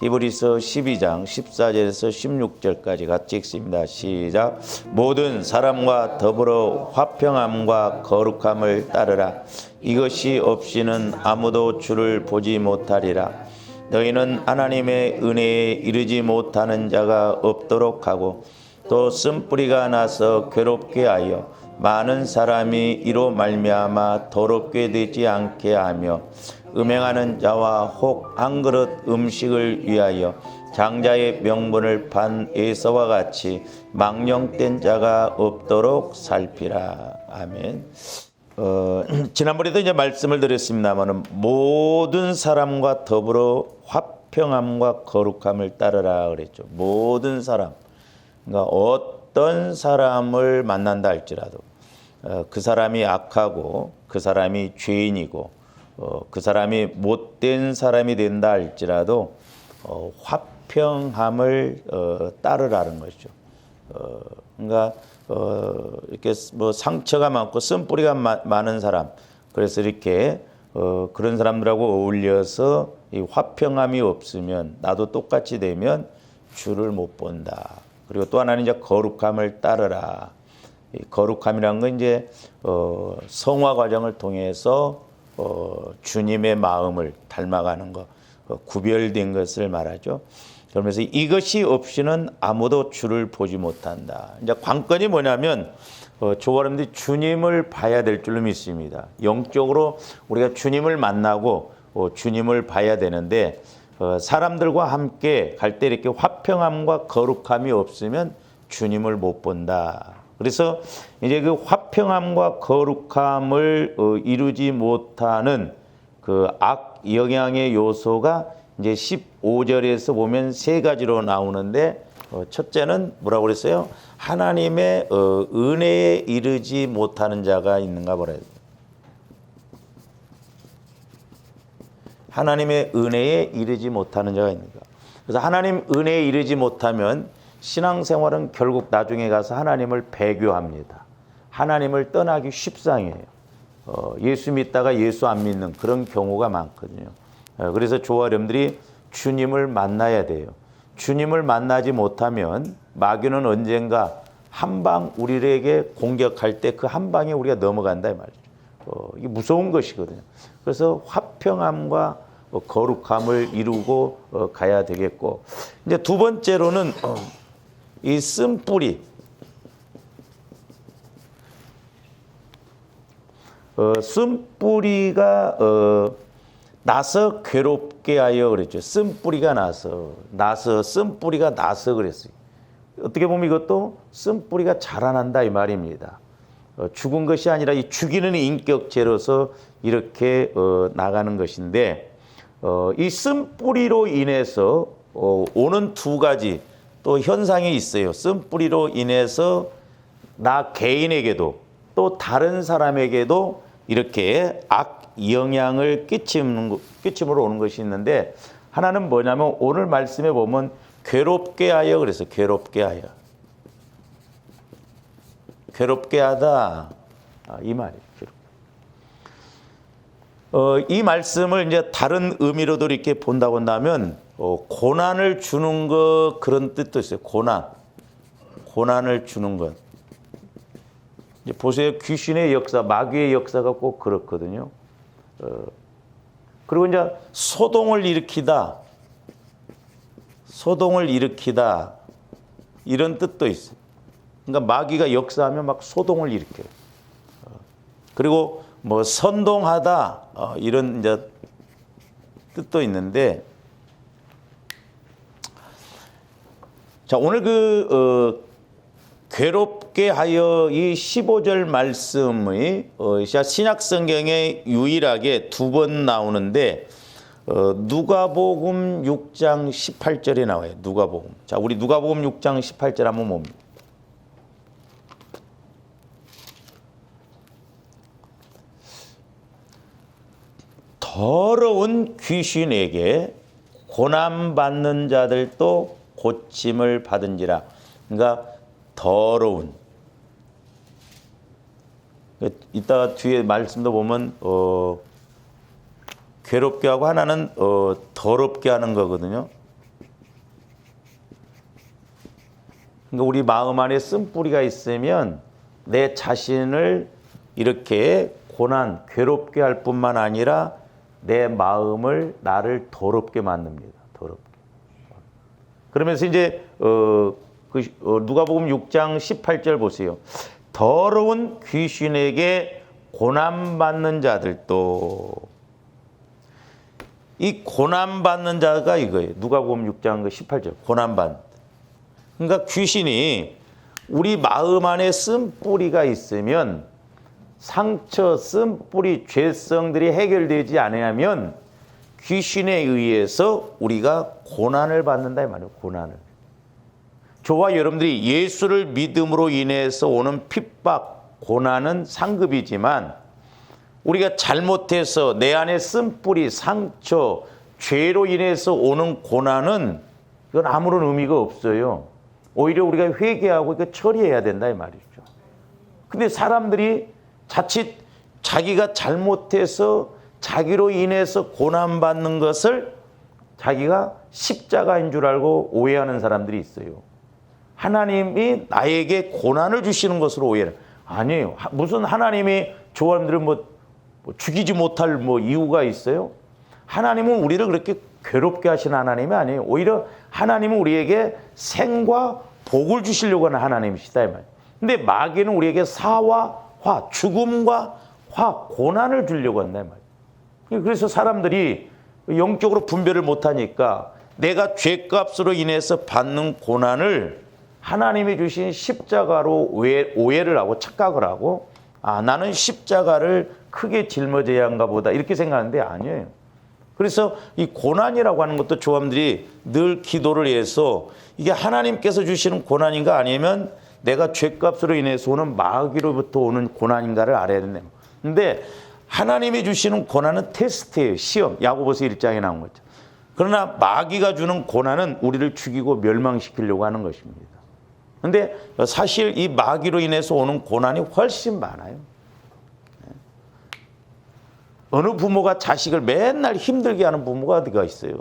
히브리서 12장 14절에서 16절까지 같이 읽습니다. 시작. 모든 사람과 더불어 화평함과 거룩함을 따르라. 이것이 없이는 아무도 주를 보지 못하리라. 너희는 하나님의 은혜에 이르지 못하는 자가 없도록 하고 또 쓴뿌리가 나서 괴롭게 하여 많은 사람이 이로 말미암아 더럽게 되지 않게 하며 음행하는 자와 혹 한 그릇 음식을 위하여 장자의 명분을 판 에서와 같이 망령된 자가 없도록 살피라. 아멘. 지난번에도 이제 말씀을 드렸습니다만 모든 사람과 더불어 화평함과 거룩함을 따르라 그랬죠. 모든 사람. 그러니까 어떤 사람을 만난다 할지라도 그 사람이 악하고 그 사람이 죄인이고 그 사람이 못된 사람이 된다 할지라도 화평함을 따르라는 것이죠. 그러니까 이렇게 뭐 상처가 많고 쓴뿌리가 많은 사람, 그래서 이렇게 그런 사람들하고 어울려서 이 화평함이 없으면 나도 똑같이 되면 주를 못 본다. 그리고 또 하나는 이제 거룩함을 따르라. 이 거룩함이란 건 이제 성화 과정을 통해서 주님의 마음을 닮아가는 것, 구별된 것을 말하죠. 그러면서 이것이 없이는 아무도 주를 보지 못한다. 이제 관건이 뭐냐면 저와 여러분들이 주님을 봐야 될 줄로 믿습니다. 영적으로 우리가 주님을 만나고 주님을 봐야 되는데 사람들과 함께 갈 때 이렇게 화평함과 거룩함이 없으면 주님을 못 본다. 그래서 이제 그 화평함과 거룩함을 이루지 못하는 그 악 영향의 요소가 이제 15절에서 보면 세 가지로 나오는데 첫째는 뭐라고 그랬어요? 하나님의 은혜에 이르지 못하는 자가 있는가 보라. 하나님의 은혜에 이르지 못하는 자가 있는가. 그래서 하나님 은혜에 이르지 못하면 신앙생활은 결국 나중에 가서 하나님을 배교합니다. 하나님을 떠나기 쉽상이에요. 예수 믿다가 예수 안 믿는 그런 경우가 많거든요. 그래서 저와 여러분들이 주님을 만나야 돼요. 주님을 만나지 못하면 마귀는 언젠가 한 방 우리에게 공격할 때 그 한 방에 우리가 넘어간다 이 말이죠. 이게 무서운 것이거든요. 그래서 화평함과 거룩함을 이루고 가야 되겠고, 이제 두 번째로는 이 쓴뿌리, 쓴뿌리가 나서 괴롭게 하여 그랬죠. 쓴뿌리가 나서 쓴뿌리가 나서 그랬어요. 어떻게 보면 이것도 쓴뿌리가 자라난다 이 말입니다. 죽은 것이 아니라 이 죽이는 인격체로서 이렇게 나가는 것인데, 이 쓴뿌리로 인해서 오는 두 가지 또 현상이 있어요. 쓴뿌리로 인해서 나 개인에게도 또 다른 사람에게도 이렇게 악 영향을 끼침으로 오는 것이 있는데, 하나는 뭐냐면 오늘 말씀에 보면 괴롭게 하여 그래서 괴롭게 하여. 괴롭게 하다. 이 말이에요. 이 말씀을 이제 다른 의미로도 이렇게 본다고 한다면 고난을 주는 것, 그런 뜻도 있어요. 고난을 주는 것. 이제 보세요. 귀신의 역사, 마귀의 역사가 꼭 그렇거든요. 그리고 이제 소동을 일으키다 이런 뜻도 있어요. 그러니까 마귀가 역사하면 막 소동을 일으켜요. 그리고 뭐 선동하다 이런 이제 뜻도 있는데, 자 오늘 괴롭게 하여 이 15절 말씀이 신약 성경에 유일하게 두 번 나오는데 누가복음 6장 18절에 나와요. 누가복음. 자 우리 누가복음 6장 18절 한번 봅니다. 더러운 귀신에게 고난받는 자들도 고침을 받은지라. 그러니까 더러운. 이따가 뒤에 말씀도 보면 괴롭게 하고 하나는 더럽게 하는 거거든요. 그러니까 우리 마음 안에 쓴뿌리가 있으면 내 자신을 이렇게 고난, 괴롭게 할 뿐만 아니라 내 마음을 나를 더럽게 만듭니다. 더럽게. 그러면서 이제 누가복음 6장 18절 보세요. 더러운 귀신에게 고난받는 자들도, 이 고난받는 자가 이거예요. 누가복음 6장 18절 고난받는. 그러니까 귀신이 우리 마음 안에 쓴뿌리가 있으면 상처, 쓴뿌리, 죄성들이 해결되지 않으면 귀신에 의해서 우리가 고난을 받는다 이 말이에요. 고난을. 저와 여러분들이 예수를 믿음으로 인해서 오는 핍박, 고난은 상급이지만 우리가 잘못해서 내 안에 쓴뿌리, 상처, 죄로 인해서 오는 고난은 이건 아무런 의미가 없어요. 오히려 우리가 회개하고 이거 처리해야 된다 이 말이죠. 근데 사람들이 자칫 자기가 잘못해서 자기로 인해서 고난받는 것을 자기가 십자가인 줄 알고 오해하는 사람들이 있어요. 하나님이 나에게 고난을 주시는 것으로 오해를. 아니에요. 무슨 하나님이 저 사람들을 뭐 죽이지 못할 이유가 있어요? 하나님은 우리를 그렇게 괴롭게 하시는 하나님이 아니에요. 오히려 하나님은 우리에게 생과 복을 주시려고 하는 하나님이시다 이 말이에요. 근데 마귀는 우리에게 사와 화, 죽음과 화, 고난을 주려고 한다 이 말이에요. 그래서 사람들이 영적으로 분별을 못하니까 내가 죄값으로 인해서 받는 고난을 하나님이 주신 십자가로 오해를 하고 착각을 하고, 아, 나는 십자가를 크게 짊어져야 한가 보다 이렇게 생각하는데 아니에요. 그래서 이 고난이라고 하는 것도 조함들이 늘 기도를 해서 이게 하나님께서 주시는 고난인가 아니면 내가 죄값으로 인해서 오는 마귀로부터 오는 고난인가를 알아야 된다. 근데 하나님이 주시는 고난은 테스트예요. 시험. 야고보서 1장에 나온 거죠. 그러나 마귀가 주는 고난은 우리를 죽이고 멸망시키려고 하는 것입니다. 근데 사실 이 마귀로 인해서 오는 고난이 훨씬 많아요. 어느 부모가 자식을 맨날 힘들게 하는 부모가 어디가 있어요.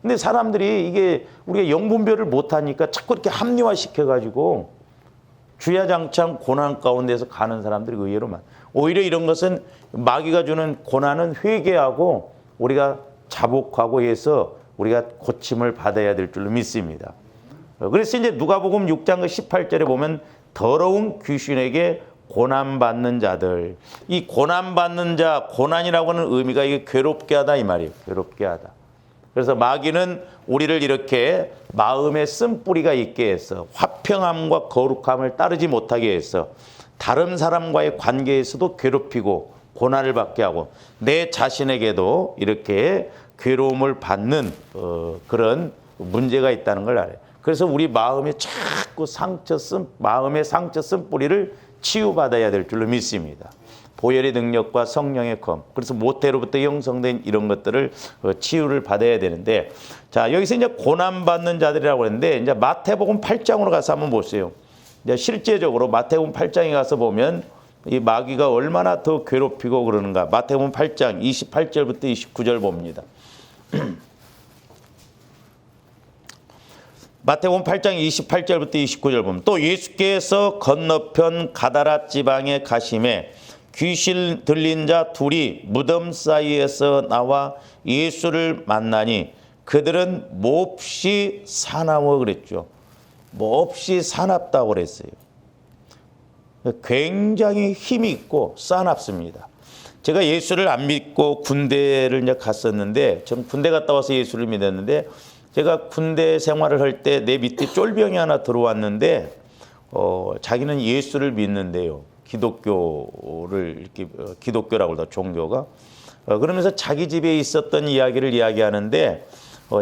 근데 사람들이 이게 우리가 영분별을 못하니까 자꾸 이렇게 합리화시켜가지고 주야장창 고난 가운데서 가는 사람들이 의외로 많아요. 오히려 이런 것은 마귀가 주는 고난은 회개하고 우리가 자복하고 해서 우리가 고침을 받아야 될 줄로 믿습니다. 그래서 이제 누가복음 6장 18절에 보면 더러운 귀신에게 고난받는 자들. 이 고난받는 자, 고난이라고 하는 의미가 이게 괴롭게 하다 이 말이에요. 괴롭게 하다. 그래서 마귀는 우리를 이렇게 마음에 쓴뿌리가 있게 해서 화평함과 거룩함을 따르지 못하게 해서 다른 사람과의 관계에서도 괴롭히고 고난을 받게 하고 내 자신에게도 이렇게 괴로움을 받는 그런 문제가 있다는 걸 알아요. 그래서 우리 마음에 자꾸 마음의 상처 쓴뿌리를 치유받아야 될 줄로 믿습니다. 보혈의 능력과 성령의 검. 그래서 모태로부터 형성된 이런 것들을 치유를 받아야 되는데, 자, 여기서 이제 고난받는 자들이라고 하는데, 이제 마태복음 8장으로 가서 한번 보세요. 이제 실제적으로 마태복음 8장에 가서 보면 이 마귀가 얼마나 더 괴롭히고 그러는가. 마태복음 8장 28절부터 29절 봅니다. 마태복음 8장 28절부터 29절 보면 또 예수께서 건너편 가다라 지방에 가심에 귀신 들린 자 둘이 무덤 사이에서 나와 예수를 만나니 그들은 몹시 사나워 그랬죠. 몹시 사납다고 그랬어요. 굉장히 힘이 있고 사납습니다. 제가 예수를 안 믿고 군대를 이제 갔었는데, 전 군대 갔다 와서 예수를 믿었는데, 제가 군대 생활을 할 때 내 밑에 쫄병이 하나 들어왔는데, 자기는 예수를 믿는데요. 기독교를 이렇게 기독교라고 그러다 종교가. 그러면서 자기 집에 있었던 이야기를 이야기하는데,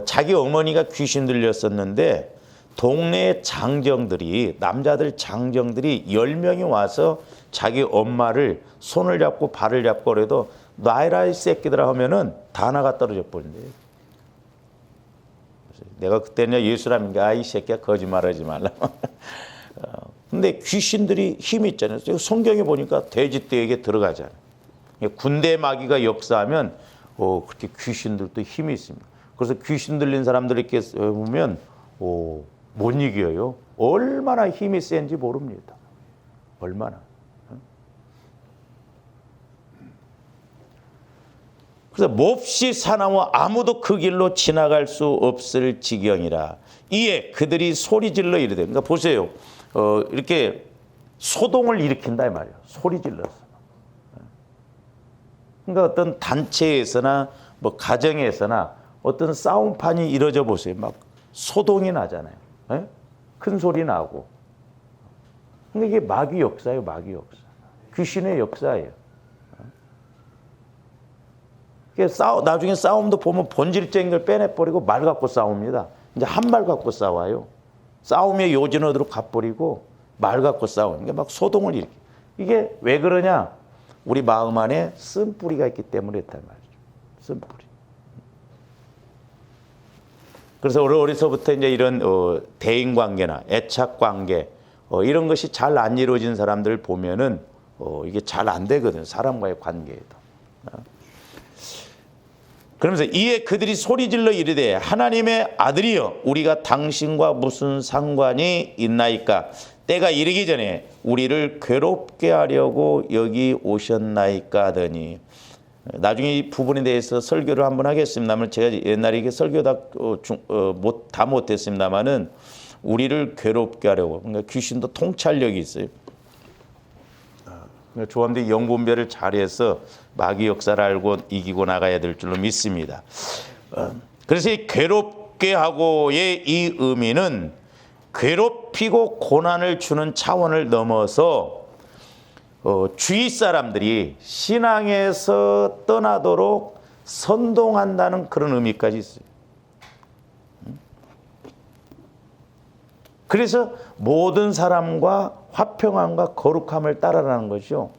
자기 어머니가 귀신 들렸었는데 동네 장정들이, 남자들 장정들이 10명이 와서 자기 엄마를 손을 잡고 발을 잡고 그래도 놔이라 이 새끼들아 하면은 다 나가 떨어져 버린대요. 내가 그때는 예수라는 게 아이 새끼야 거짓말하지 말라. 근데 귀신들이 힘이 있잖아요. 성경에 보니까 돼지떼에게 들어가잖아요. 군대 마귀가 역사하면 그렇게 귀신들도 힘이 있습니다. 그래서 귀신 들린 사람들 이렇게 보면 못 이겨요. 얼마나 힘이 센지 모릅니다. 얼마나. 그래서 몹시 사나워 아무도 그 길로 지나갈 수 없을 지경이라. 이에 그들이 소리질러 이르되, 그러니까 보세요. 이렇게 소동을 일으킨다 이 말이에요. 소리 질러서. 그러니까 어떤 단체에서나 뭐 가정에서나 어떤 싸움판이 이루어져 보세요. 막 소동이 나잖아요. 네? 큰 소리 나고. 그러니까 이게 마귀 역사예요. 마귀 역사. 귀신의 역사예요. 나중에 싸움도 보면 본질적인 걸 빼내버리고 말 갖고 싸웁니다. 이제 한 말 갖고 싸워요. 싸움의 요지너드로 가버리고 말 갖고 싸우는 게 막 소동을 일으켜. 이게 왜 그러냐? 우리 마음 안에 쓴뿌리가 있기 때문에 그렇단 말이죠. 쓴뿌리. 그래서 어려서부터 이제 이런 대인 관계나 애착 관계 이런 것이 잘 안 이루어진 사람들을 보면은 이게 잘 안 되거든요. 사람과의 관계에도. 그러면서 이에 그들이 소리질러 이르되 하나님의 아들이여 우리가 당신과 무슨 상관이 있나이까? 때가 이르기 전에 우리를 괴롭게 하려고 여기 오셨나이까 하더니, 나중에 이 부분에 대해서 설교를 한번 하겠습니다만 제가 옛날에 이게 설교 다 못했습니다만은 우리를 괴롭게 하려고, 그러니까 귀신도 통찰력이 있어요. 조함대 영분별을 잘해서 마귀 역사를 알고 이기고 나가야 될 줄로 믿습니다. 그래서 이 괴롭게 하고의 이 의미는 괴롭히고 고난을 주는 차원을 넘어서 주위 사람들이 신앙에서 떠나도록 선동한다는 그런 의미까지 있어요. 그래서 모든 사람과 화평함과 거룩함을 따라라는 것이죠.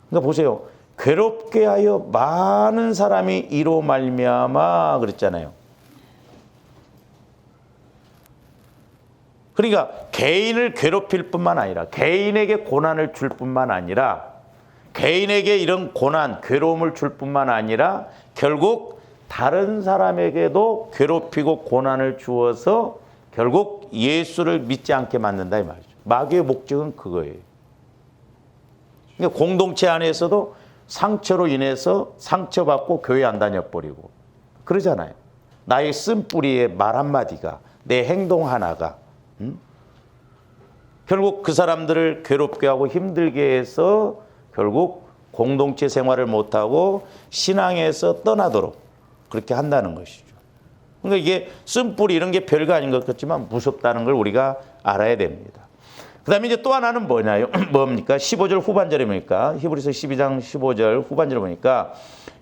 그러니까 보세요. 괴롭게 하여 많은 사람이 이로 말미암아 그랬잖아요. 그러니까 개인을 괴롭힐 뿐만 아니라, 개인에게 고난을 줄 뿐만 아니라, 개인에게 이런 고난, 괴로움을 줄 뿐만 아니라 결국 다른 사람에게도 괴롭히고 고난을 주어서 결국 예수를 믿지 않게 만든다 이 말이죠. 마귀의 목적은 그거예요. 그러니까 공동체 안에서도 상처로 인해서 상처받고 교회 안 다녀버리고 그러잖아요. 나의 쓴뿌리의 말 한마디가, 내 행동 하나가 결국 그 사람들을 괴롭게 하고 힘들게 해서 결국 공동체 생활을 못하고 신앙에서 떠나도록 그렇게 한다는 것이죠. 그러니까 이게 쓴뿌리 이런 게 별거 아닌 것 같지만 무섭다는 걸 우리가 알아야 됩니다. 그 다음에 이제 또 하나는 뭐냐요? 뭡니까? 15절 후반절에 보니까, 히브리서 12장 15절 후반절에 보니까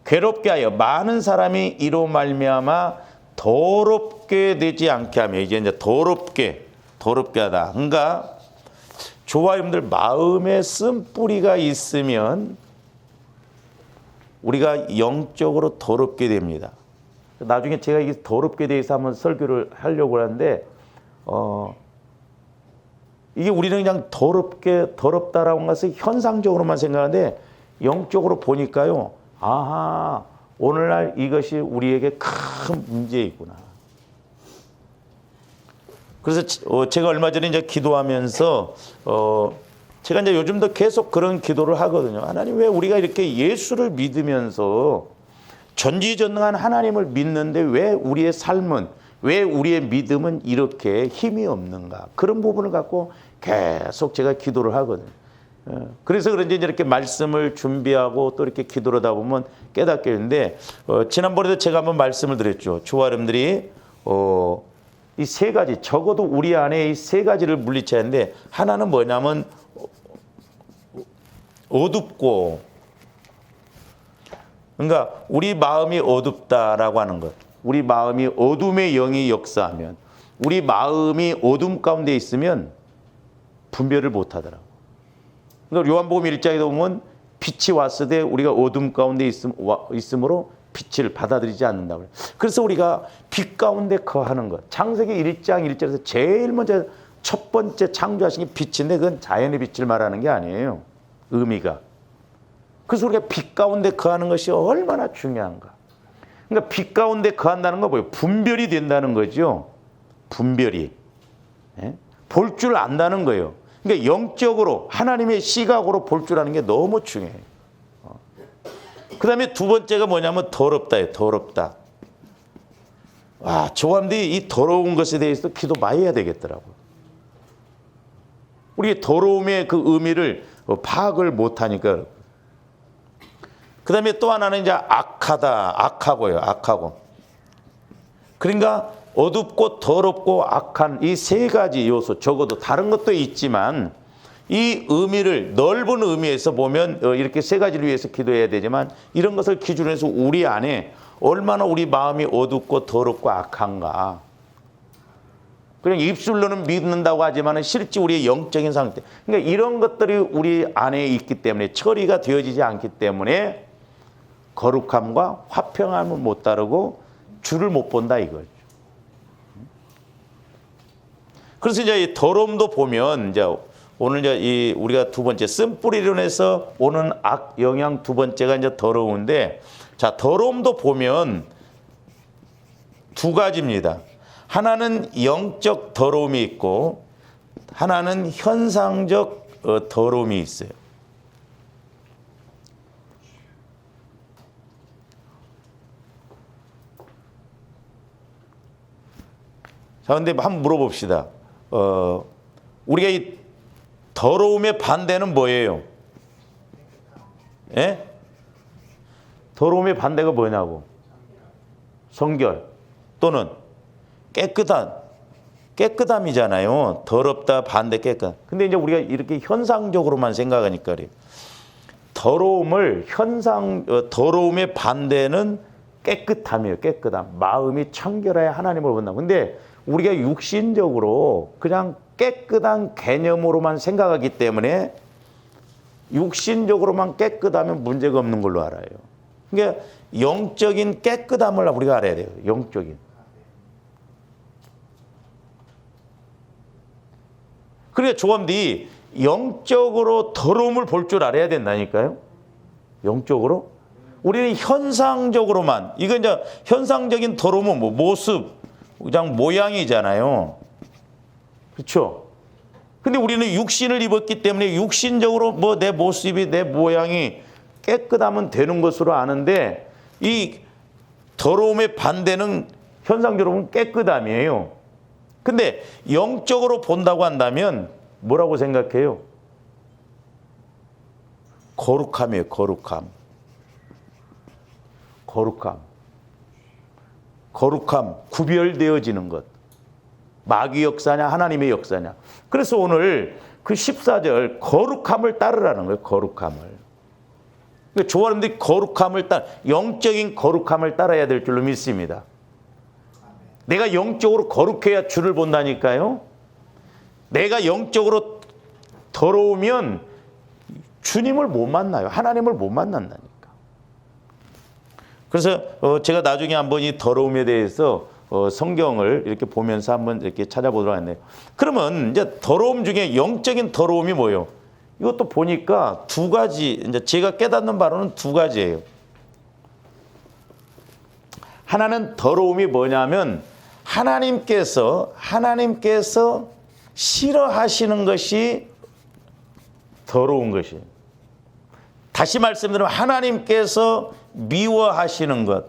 괴롭게 하여 많은 사람이 이로 말미암아 더럽게 되지 않게 하며, 이제 더럽게 하다. 그러니까 저와 여러분들 마음에 쓴뿌리가 있으면 우리가 영적으로 더럽게 됩니다. 나중에 제가 이 더럽게 대해서 한번 설교를 하려고 하는데 이게 우리는 그냥 더럽다라고 한 것을 현상적으로만 생각하는데 영적으로 보니까요. 아하, 오늘날 이것이 우리에게 큰 문제이구나. 그래서 제가 얼마 전에 이제 기도하면서 제가 이제 요즘도 계속 그런 기도를 하거든요. 하나님, 왜 우리가 이렇게 예수를 믿으면서 전지전능한 하나님을 믿는데 왜 우리의 삶은, 왜 우리의 믿음은 이렇게 힘이 없는가? 그런 부분을 갖고 계속 제가 기도를 하거든요. 그래서 그런지 이렇게 말씀을 준비하고 또 이렇게 기도를 하다 보면 깨닫게 되는데, 지난번에도 제가 한번 말씀을 드렸죠. 주와 여러분들이 이 세 가지, 적어도 우리 안에 이 세 가지를 물리쳐야 하는데, 하나는 뭐냐면 어둡고, 그러니까 우리 마음이 어둡다라고 하는 것, 우리 마음이 어둠의 영이 역사하면, 우리 마음이 어둠 가운데 있으면 분별을 못하더라고. 그러니까 요한복음 1장에 보면 빛이 왔을 때 우리가 어둠 가운데 있으므로 빛을 받아들이지 않는다고 그래요. 그래서 우리가 빛 가운데 거하는 것, 창세기 1장 1절에서 제일 먼저 첫 번째 창조하신 게 빛인데, 그건 자연의 빛을 말하는 게 아니에요. 의미가. 그래서 우리가 빛 가운데 거하는 것이 얼마나 중요한가. 그러니까 빛 가운데 거한다는 거 뭐예요? 분별이 된다는 거죠. 분별이. 예? 볼 줄 안다는 거예요. 그러니까 영적으로 하나님의 시각으로 볼 줄 아는 게 너무 중요해요. 그 다음에 두 번째가 뭐냐면 더럽다예요. 더럽다. 와, 저 사람들이 이 더러운 것에 대해서 기도 많이 해야 되겠더라고요. 우리 더러움의 그 의미를 파악을 못하니까. 그 다음에 또 하나는 이제 악하다. 악하고요. 악하고. 그러니까 어둡고 더럽고 악한 이 세 가지 요소, 적어도 다른 것도 있지만 이 의미를 넓은 의미에서 보면 이렇게 세 가지를 위해서 기도해야 되지만 이런 것을 기준으로 해서 우리 안에 얼마나 우리 마음이 어둡고 더럽고 악한가. 그냥 입술로는 믿는다고 하지만 실제 우리의 영적인 상태. 그러니까 이런 것들이 우리 안에 있기 때문에 처리가 되어지지 않기 때문에 거룩함과 화평함을 못 다루고 주를 못 본다 이거죠. 그래서 이제 이 더러움도 보면 이제 오늘 이제 이 우리가 두 번째 쓴뿌리론에서 오는 악 영향 두 번째가 이제 더러운데, 자 더러움도 보면 두 가지입니다. 하나는 영적 더러움이 있고 하나는 현상적 더러움이 있어요. 자, 근데 한번 물어봅시다. 우리가 이 더러움의 반대는 뭐예요? 예? 더러움의 반대가 뭐냐고? 성결 또는 깨끗함이잖아요. 더럽다 반대 깨끗. 근데 이제 우리가 이렇게 현상적으로만 생각하니까 그래요. 더러움의 반대는 깨끗함이에요. 깨끗함. 마음이 청결해야 하나님을 본다. 근데 우리가 육신적으로 그냥 깨끗한 개념으로만 생각하기 때문에 육신적으로만 깨끗하면 문제가 없는 걸로 알아요. 그러니까 영적인 깨끗함을 우리가 알아야 돼요. 영적인. 그러니까 조감들이 영적으로 더러움을 볼 줄 알아야 된다니까요. 영적으로. 우리는 현상적으로만, 이건 이제 현상적인 더러움은 뭐 모습, 그냥 모양이잖아요. 그렇죠? 근데 우리는 육신을 입었기 때문에 육신적으로 뭐 내 모습이 내 모양이 깨끗하면 되는 것으로 아는데 이 더러움의 반대는 현상적으로 보면 깨끗함이에요. 근데 영적으로 본다고 한다면 뭐라고 생각해요? 거룩함이에요. 거룩함. 거룩함, 구별되어지는 것. 마귀 역사냐 하나님의 역사냐. 그래서 오늘 그 14절 거룩함을 따르라는 거예요. 거룩함을. 그러니까 조화님들이 영적인 거룩함을 따라야 될 줄로 믿습니다. 내가 영적으로 거룩해야 주를 본다니까요. 내가 영적으로 더러우면 주님을 못 만나요. 하나님을 못 만난다니까. 그래서 제가 나중에 한번 이 더러움에 대해서 성경을 이렇게 보면서 한번 이렇게 찾아보도록 하는데, 그러면 이제 더러움 중에 영적인 더러움이 뭐예요? 이것도 보니까 두 가지, 이제 제가 깨닫는 바로는 두 가지예요. 하나는 더러움이 뭐냐면 하나님께서 싫어하시는 것이 더러운 것이에요. 다시 말씀드리면 하나님께서 미워하시는 것.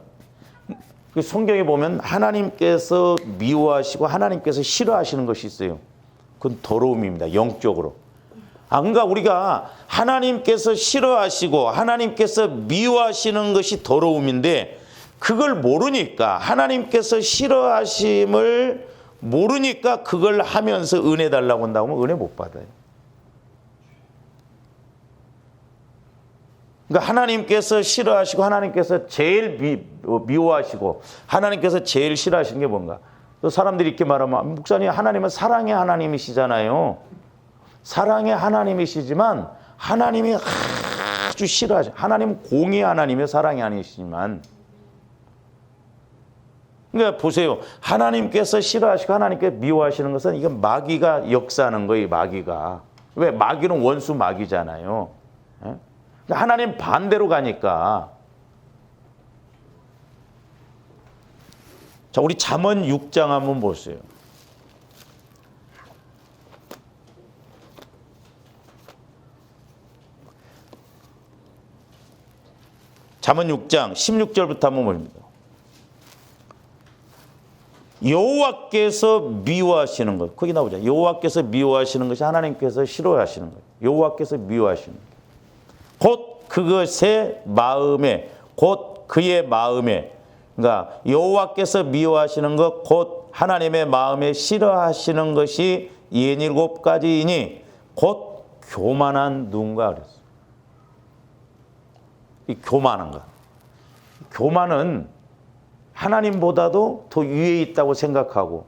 성경에 보면 하나님께서 미워하시고 하나님께서 싫어하시는 것이 있어요. 그건 더러움입니다. 영적으로. 그러니까 우리가 하나님께서 싫어하시고 하나님께서 미워하시는 것이 더러움인데 그걸 모르니까, 하나님께서 싫어하심을 모르니까 그걸 하면서 은혜 달라고 한다고 하면 은혜 못 받아요. 그러니까 하나님께서 싫어하시고 하나님께서 제일 미워하시고 하나님께서 제일 싫어하시는 게 뭔가? 또 사람들이 이렇게 말하면 목사님, 하나님은 사랑의 하나님이시잖아요. 사랑의 하나님이시지만 하나님이 아주 싫어하시죠. 하나님은 공의 하나님이요 사랑의 하나님이시지만, 그러니까 보세요. 하나님께서 싫어하시고 하나님께서 미워하시는 것은 이건 마귀가 역사하는 거예요. 마귀가. 왜? 마귀는 원수 마귀잖아요. 하나님 반대로 가니까. 자, 우리 잠언 6장 한번 보세요. 잠언 6장 16절부터 한번 봅니다. 여호와께서 미워하시는 것. 거기 나오죠. 여호와께서 미워하시는 것이 하나님께서 싫어하시는 거예요. 여호와께서 미워하시는 것. 곧 그것의 마음에, 곧 그의 마음에. 그러니까 여호와께서 미워하시는 것, 곧 하나님의 마음에 싫어하시는 것이 67가지이니 곧 교만한 눈과 그랬어요. 이 교만한 것. 교만은 하나님보다도 더 위에 있다고 생각하고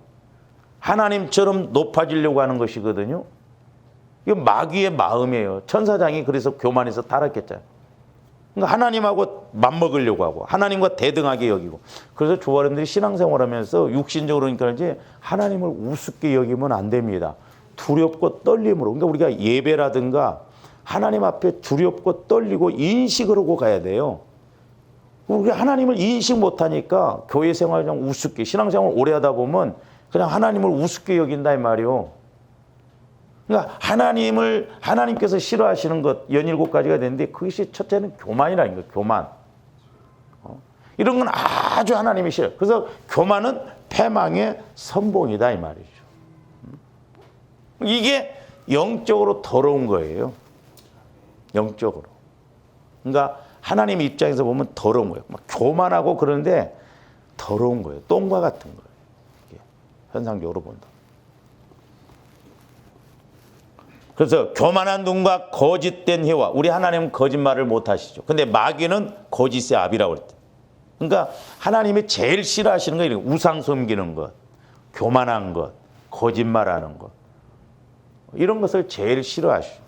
하나님처럼 높아지려고 하는 것이거든요. 이거 마귀의 마음이에요. 천사장이 그래서 교만해서 타락했잖아요. 그러니까 하나님하고 맞먹으려고 하고 하나님과 대등하게 여기고. 그래서 조화원들이 신앙생활하면서 육신적으로 그러니까 하나님을 우습게 여기면 안 됩니다. 두렵고 떨림으로. 그러니까 우리가 예배라든가 하나님 앞에 두렵고 떨리고 인식을 하고 가야 돼요. 우리가 하나님을 인식 못하니까 교회 생활을 그냥 우습게, 신앙생활을 오래 하다 보면 그냥 하나님을 우습게 여긴다 이 말이요. 그러니까 하나님께서 싫어하시는 것 17가지가 되는데 그것이 첫째는 교만이라는 거예요. 교만. 이런 건 아주 하나님이 싫어요. 그래서 교만은 패망의 선봉이다 이 말이죠. 이게 영적으로 더러운 거예요. 영적으로. 그러니까 하나님 입장에서 보면 더러운 거예요. 막 교만하고 그러는데 더러운 거예요. 똥과 같은 거예요. 이게 현상적으로 본다. 그래서 교만한 눈과 거짓된 혀와 우리 하나님은 거짓말을 못 하시죠. 근데 마귀는 거짓의 압이라고 그랬대. 그러니까 하나님이 제일 싫어하시는 거 이런 우상 섬기는 것, 교만한 것, 거짓말하는 것. 이런 것을 제일 싫어하시죠.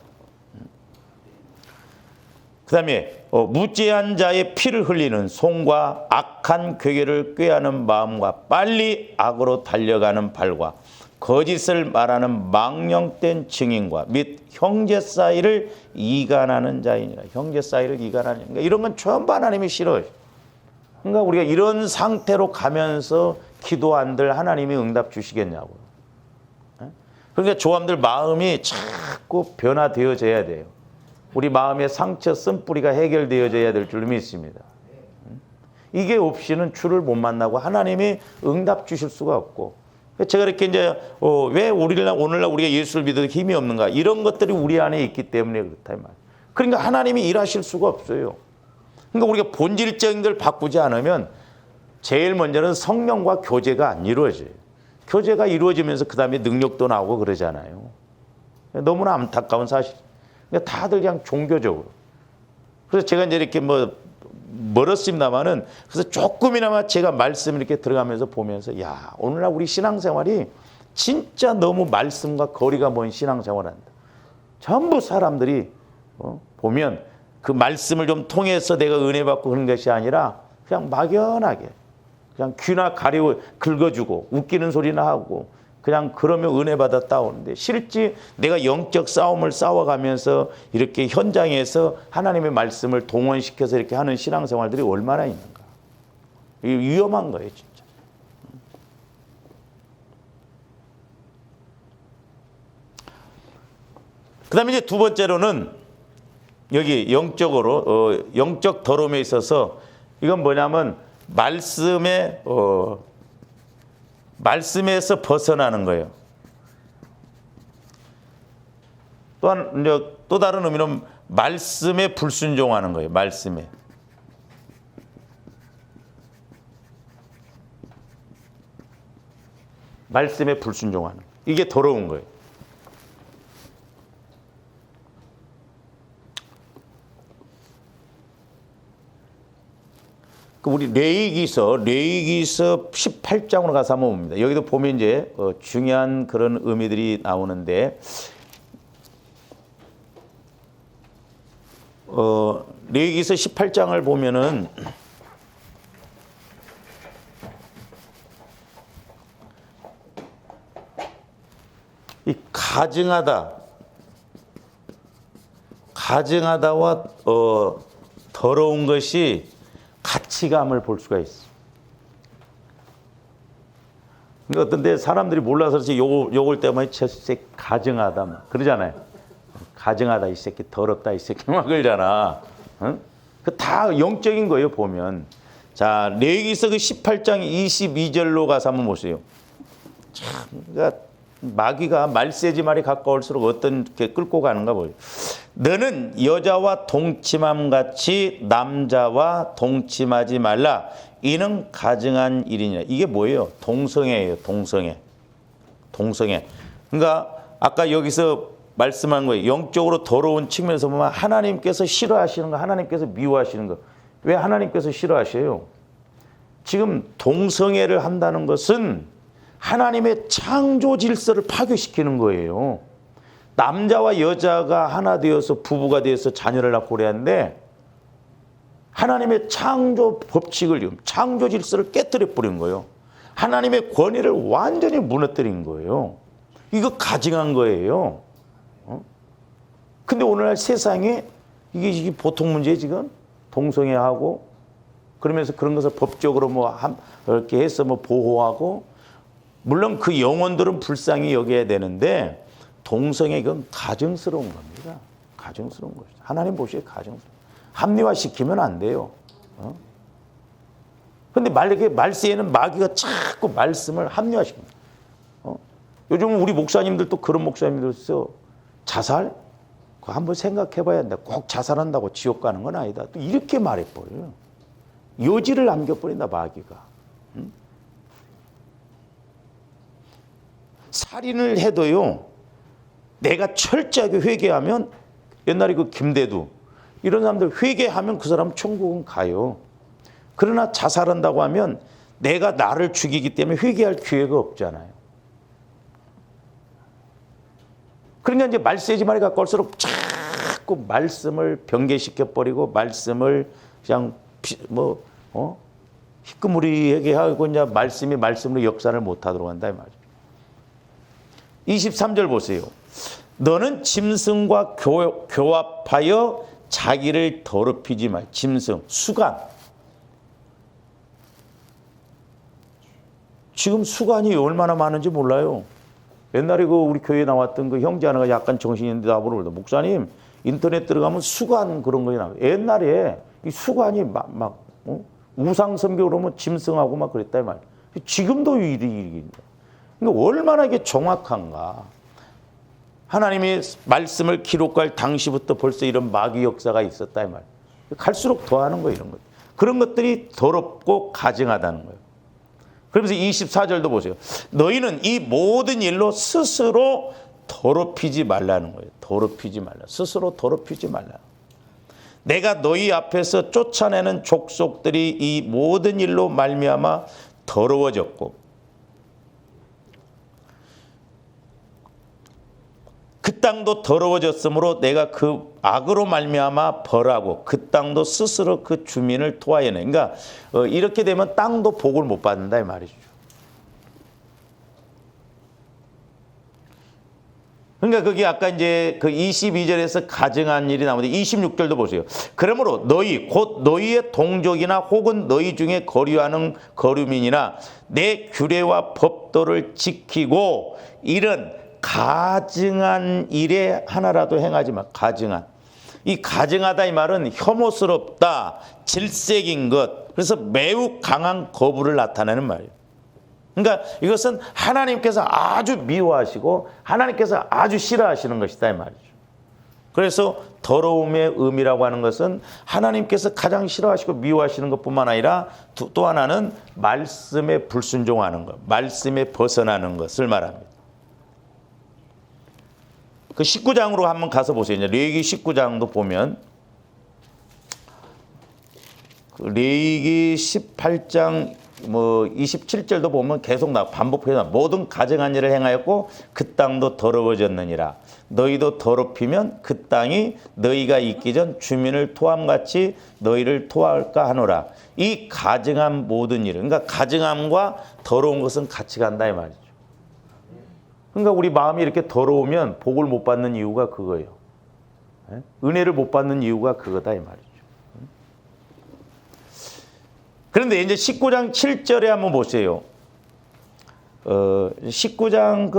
그 다음에 무죄한 자의 피를 흘리는 손과 악한 괴계를 꾀하는 마음과 빨리 악으로 달려가는 발과 거짓을 말하는 망령된 증인과 및 형제 사이를 이간하는 자이니라. 형제 사이를 이간하는 자. 그러니까 이런 건 전부 하나님이 싫어요. 그러니까 우리가 이런 상태로 가면서 기도한들 하나님이 응답 주시겠냐고요. 그러니까 조함들 마음이 자꾸 변화되어져야 돼요. 우리 마음의 상처 쓴뿌리가 해결되어져야 될 줄 믿습니다. 이게 없이는 주를 못 만나고 하나님이 응답 주실 수가 없고. 제가 이렇게 이제 왜 오늘날 우리가 예수를 믿어도 힘이 없는가 이런 것들이 우리 안에 있기 때문에 그렇다 이 말이에요. 그러니까 하나님이 일하실 수가 없어요. 그러니까 우리가 본질적인 걸 바꾸지 않으면 제일 먼저는 성령과 교제가 안 이루어져요. 교제가 이루어지면서 그 다음에 능력도 나오고 그러잖아요. 너무나 안타까운 사실. 그러니까 다들 그냥 종교적으로. 그래서 제가 이제 이렇게 멀었습니다만은 그래서 조금이나마 제가 말씀 이렇게 들어가면서 보면서 야, 오늘날 우리 신앙생활이 진짜 너무 말씀과 거리가 먼 신앙생활한다. 전부 사람들이 보면 그 말씀을 좀 통해서 내가 은혜 받고 그런 것이 아니라 그냥 막연하게 그냥 귀나 가리고 긁어주고 웃기는 소리나 하고 그냥 그러면 은혜 받았다 오는데 실제 내가 영적 싸움을 싸워가면서 이렇게 현장에서 하나님의 말씀을 동원시켜서 이렇게 하는 신앙생활들이 얼마나 있는가. 이게 위험한 거예요, 진짜. 그 다음에 이제 두 번째로는 여기 영적으로, 영적 더러움에 있어서 이건 뭐냐면 말씀에서 벗어나는 거예요. 또한 또 다른 의미는 말씀에 불순종하는 거예요. 말씀에 불순종하는 거예요. 이게 더러운 거예요. 우리 레위기서 18장으로 가서 한번 봅니다. 여기도 보면 이제 중요한 그런 의미들이 나오는데 레위기서 18장을 보면은 이 가증하다와 더러운 것이 가치감을 볼 수가 있어. 그러니까 어떤 데 사람들이 몰라서 그렇지 욕을 때문에 저 새끼 가증하다 막 그러잖아요. 가증하다 이 새끼 더럽다 이 새끼 막 그러잖아. 응? 그 다 영적인 거예요, 보면. 자, 레위기서 그 18장 22절로 가서 한번 보세요. 참, 그러니까 마귀가 말세지 말이 가까울수록 어떻게 끌고 가는가 보여요. 너는 여자와 동침함 같이 남자와 동침하지 말라. 이는 가증한 일이니라. 이게 뭐예요? 동성애예요. 동성애. 동성애. 그러니까 아까 여기서 말씀한 거예요. 영적으로 더러운 측면에서 보면 하나님께서 싫어하시는 거, 하나님께서 미워하시는 거. 왜 하나님께서 싫어하셔요? 지금 동성애를 한다는 것은 하나님의 창조 질서를 파괴시키는 거예요. 남자와 여자가 하나 되어서 부부가 되어서 자녀를 낳고 그래야 하는데 하나님의 창조 법칙을, 창조 질서를 깨뜨려 버린 거예요. 하나님의 권위를 완전히 무너뜨린 거예요. 이거 가증한 거예요. 근데 오늘날 세상에 이게 보통 문제예요, 지금? 동성애하고 그러면서 그런 것을 법적으로 이렇게 해서 보호하고 물론 그 영혼들은 불쌍히 여겨야 되는데 동성애 이건 가증스러운 겁니다. 가증스러운 것이죠. 하나님 보시기에 가증스러운. 합리화시키면 안 돼요. 근데 말세에는 마귀가 자꾸 말씀을 합리화시킵니다. 요즘 우리 목사님들도 그런 목사님들 있어. 자살? 그거 한번 생각해 봐야 한다. 꼭 자살한다고 지옥 가는 건 아니다. 또 이렇게 말해버려요. 요지를 남겨버린다, 마귀가. 살인을 해도요, 내가 철저하게 회개하면, 옛날에 그 김대두, 이런 사람들 회개하면 그 사람 천국은 가요. 그러나 자살한다고 하면 내가 나를 죽이기 때문에 회개할 기회가 없잖아요. 그러니까 이제 말세지 말이 가까울수록 자꾸 말씀을 변개시켜버리고 말씀을 그냥 희끄무리하게 하고 이제 말씀으로 역사를 못하도록 한다 이 말이죠. 23절 보세요. 너는 짐승과 교합하여 자기를 더럽히지 말. 짐승, 수간. 지금 수간이 얼마나 많은지 몰라요. 옛날에 우리 교회에 나왔던 그 형제 하나가 약간 정신이 있는데 나보러 그러다 목사님 인터넷 들어가면 수간 그런 거에 나와요. 옛날에 이 수간이 우상 섬겨 그러면 짐승하고 막 그랬다 이 말이에요. 지금도 일입니다. 그러니까 얼마나 이게 정확한가. 하나님이 말씀을 기록할 당시부터 벌써 이런 마귀 역사가 있었다 이 말이에요. 갈수록 더하는 거예요, 이런 것. 그런 것들이 더럽고 가증하다는 거예요. 그러면서 24절도 보세요. 너희는 이 모든 일로 스스로 더럽히지 말라는 거예요. 더럽히지 말라. 스스로 더럽히지 말라. 내가 너희 앞에서 쫓아내는 족속들이 이 모든 일로 말미암아 더러워졌고 그 땅도 더러워졌으므로 내가 그 악으로 말미암아 벌하고 그 땅도 스스로 그 주민을 토하여내. 그러니까 이렇게 되면 땅도 복을 못 받는다 이 말이죠. 그러니까 그게 아까 이제 그 22절에서 가증한 일이 나오는데 26절도 보세요. 그러므로 너희 곧 너희의 동족이나 혹은 너희 중에 거류하는 거류민이나 내 규례와 법도를 지키고 이런 가증한 일에 하나라도 행하지 마. 가증한. 이 가증하다 이 말은 혐오스럽다, 질색인 것. 그래서 매우 강한 거부를 나타내는 말이에요. 그러니까 이것은 하나님께서 아주 미워하시고 하나님께서 아주 싫어하시는 것이다 이 말이죠. 그래서 더러움의 의미라고 하는 것은 하나님께서 가장 싫어하시고 미워하시는 것뿐만 아니라 또 하나는 말씀에 불순종하는 것, 말씀에 벗어나는 것을 말합니다. 그 19장으로 한번 가서 보세요. 레위기 19장도 보면 그 레위기 18장 27절도 보면 계속 반복해서 모든 가증한 일을 행하였고 그 땅도 더러워졌느니라. 너희도 더럽히면 그 땅이 너희가 있기 전 주민을 토함같이 너희를 토할까 하노라. 이 가증한 모든 일은, 그러니까 가증함과 더러운 것은 같이 간다 이 말이죠. 그러니까 우리 마음이 이렇게 더러우면 복을 못 받는 이유가 그거예요. 은혜를 못 받는 이유가 그거다 이 말이죠. 그런데 이제 19장 7절에 한번 보세요. 19장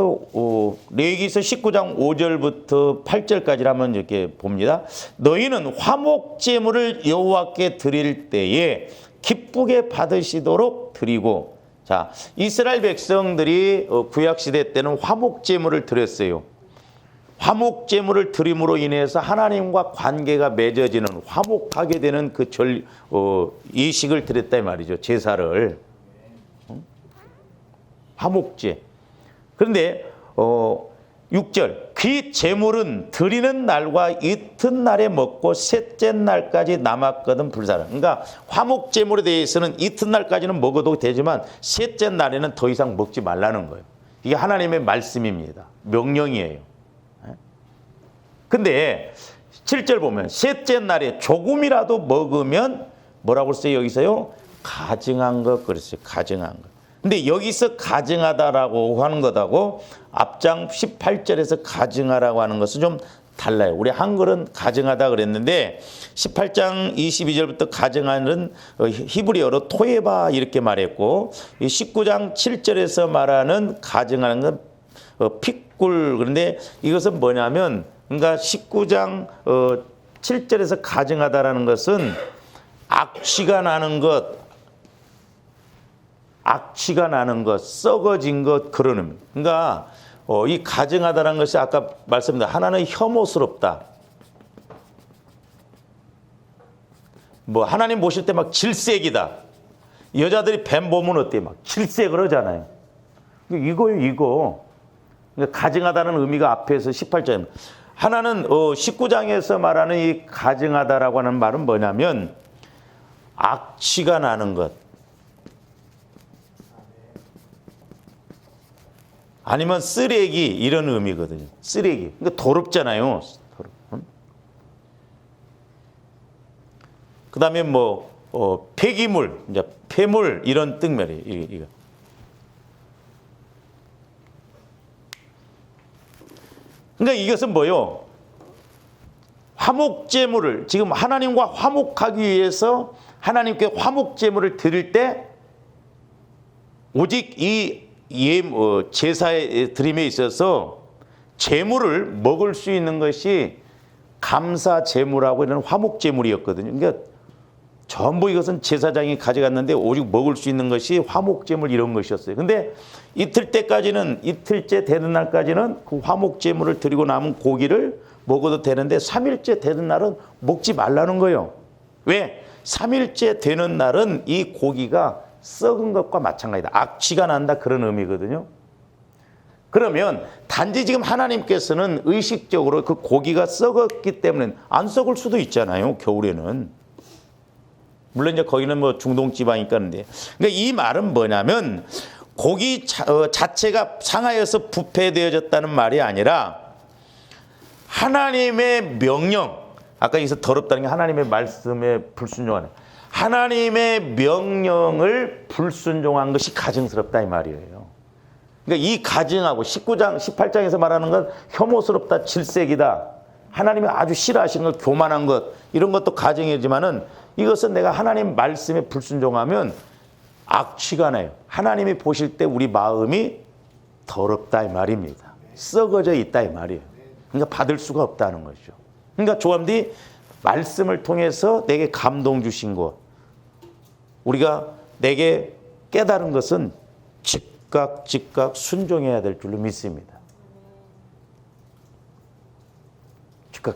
레위기서 19장 5절부터 8절까지 한번 이렇게 봅니다. 너희는 화목 제물을 여호와께 드릴 때에 기쁘게 받으시도록 드리고, 자, 이스라엘 백성들이 구약 시대 때는 화목 제물을 드렸어요. 화목 제물을 드림으로 인해서 하나님과 관계가 맺어지는, 화목하게 되는 그 예식을 드렸다 이 말이죠. 제사를. 화목제. 그런데 6절, 그 제물은 드리는 날과 이튿날에 먹고 셋째 날까지 남았거든 불사라. 그러니까 화목 제물에 대해서는 이튿날까지는 먹어도 되지만 셋째 날에는 더 이상 먹지 말라는 거예요. 이게 하나님의 말씀입니다. 명령이에요. 근데 7절 보면 셋째 날에 조금이라도 먹으면 뭐라고 써요 여기서요? 가증한 것 그랬어요. 가증한 것. 근데 여기서 가증하다라고 하는 것하고 앞장 18절에서 가증하라고 하는 것은 좀 달라요. 우리 한글은 가증하다 그랬는데 18장 22절부터 가증하는 히브리어로 토에바 이렇게 말했고 19장 7절에서 말하는 가증하는 건 핏굴. 그런데 이것은 뭐냐면 그러니까 19장 7절에서 가증하다라는 것은 악취가 나는 것, 악취가 나는 것, 썩어진 것 그런 의미. 그러니까 이 가증하다라는 것이 아까 말씀드린 하나는 혐오스럽다. 뭐 하나님 보실 때 막 질색이다. 여자들이 뱀 보면 어때? 막 질색을 하잖아요. 이거요, 이거. 그러니까 가증하다는 의미가 앞에서 18절입니다. 하나는 19장에서 말하는 이 가증하다라고 하는 말은 뭐냐면 악취가 나는 것. 아니면 쓰레기 이런 의미거든요. 쓰레기. 그러니까 더럽잖아요. 그다음에 뭐 폐기물, 이제 폐물 이런 뜻면이 이거. 그러니까 이것은 뭐요? 화목제물을 지금 하나님과 화목하기 위해서 하나님께 화목제물을 드릴 때 오직 이 제사의 드림에 있어서 제물을 먹을 수 있는 것이 감사 제물하고 이런 화목 제물이었거든요. 그러니까 전부 이것은 제사장이 가져갔는데 오직 먹을 수 있는 것이 화목 제물 이런 것이었어요. 근데 이틀째 되는 날까지는 그 화목 제물을 드리고 남은 고기를 먹어도 되는데 3일째 되는 날은 먹지 말라는 거예요. 왜? 3일째 되는 날은 이 고기가 썩은 것과 마찬가지다. 악취가 난다 그런 의미거든요. 그러면 단지 지금 하나님께서는 의식적으로 그 고기가 썩었기 때문에 안 썩을 수도 있잖아요. 겨울에는. 물론 이제 거기는 뭐 중동 지방이니까 그런데. 그러니까 이 말은 뭐냐면 고기 자체가 상하여서 부패되어졌다는 말이 아니라 하나님의 명령, 아까 여기서 더럽다는 게 하나님의 말씀에 불순종하는, 하나님의 명령을 불순종한 것이 가증스럽다 이 말이에요. 그러니까 이 가증하고 19장, 18장에서 말하는 건 혐오스럽다, 질색이다. 하나님이 아주 싫어하시는 것, 교만한 것, 이런 것도 가증이지만은 이것은 내가 하나님 말씀에 불순종하면 악취가 나요. 하나님이 보실 때 우리 마음이 더럽다 이 말입니다. 썩어져 있다 이 말이에요. 그러니까 받을 수가 없다는 거죠. 그러니까 조함디 말씀을 통해서 내게 감동 주신 것, 우리가 내게 깨달은 것은 즉각 순종해야 될 줄로 믿습니다. 즉각.